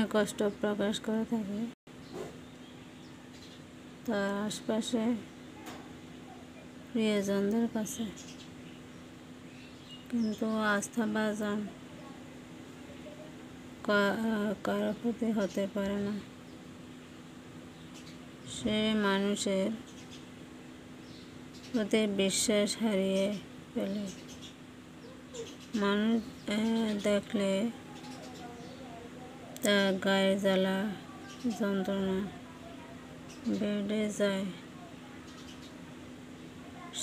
মনে কষ্ট প্রকাশ করে থাকে তার আশপাশে প্রিয়জনদের কাছে, কিন্তু আস্থাভাজন কারো প্রতি হতে পারে না। সে মানুষের প্রতি বিশ্বাস হারিয়ে ফেলে। মানুষ দেখলে তার গায়ে জ্বালা যন্ত্রণা বেড়ে যায়।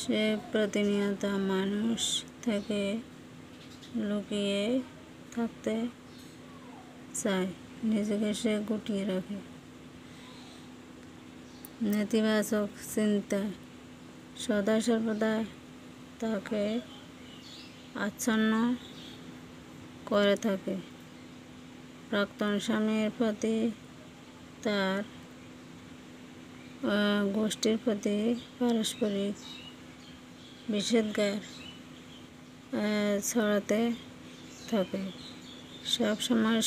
সে প্রতিনিয়ত মানুষ থেকে লুকিয়ে থাকতে চায়, নিজেকে সে গুটিয়ে রাখে। নেতিবাচক চিন্তা সদা সর্বদা তাকে আচ্ছন্ন করে থাকে। প্রাক্তন স্বামীর প্রতি, তার গোষ্ঠীর প্রতি পারস্পরিক নিষেধাজ্ঞা ছড়াতে থাকে। সবসময়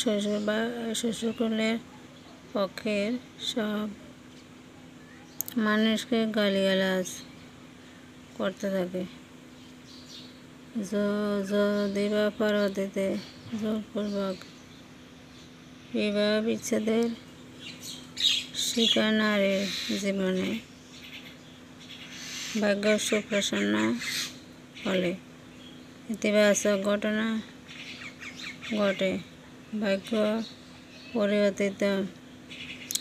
শ্বশুরকুলের পক্ষের সব মানুষকে গালিগালাজ করতে থাকে। যদি বা পরবর্তীতে জোরপূর্বক বিবাহ বিচ্ছেদের শিকার নারীর জীবনে ভাগ্য সুপ্রসন্ন হলে ইতিবাচক ঘটনা ঘটে, ভাগ্য পরিবর্তিত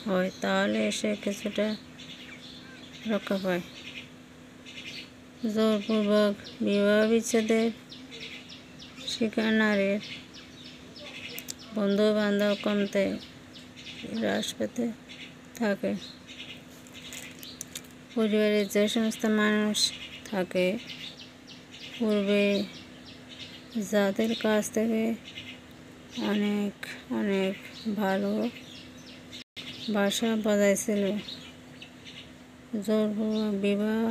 হয়, তাহলে সে কিছুটা রক্ষা পায়। জোরপূর্বক বিবাহ বিচ্ছেদের শিকার নারীর বন্ধু বান্ধব কমতে হ্রাস পেতে থাকে। পরিবারের যে সমস্ত মানুষ থাকে, পূর্বে যাদের কাছ থেকে অনেক অনেক ভালোবাসা বজায় ছিল, জোরপূর্বক বিবাহ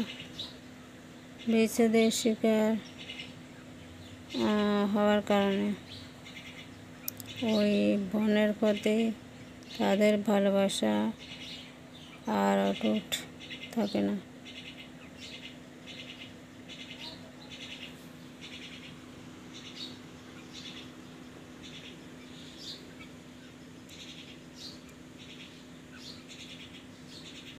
বিচ্ছেদের শিকার হওয়ার কারণে ওই বোনের প্রতি তাদের ভালোবাসা আর অটুট থাকে না।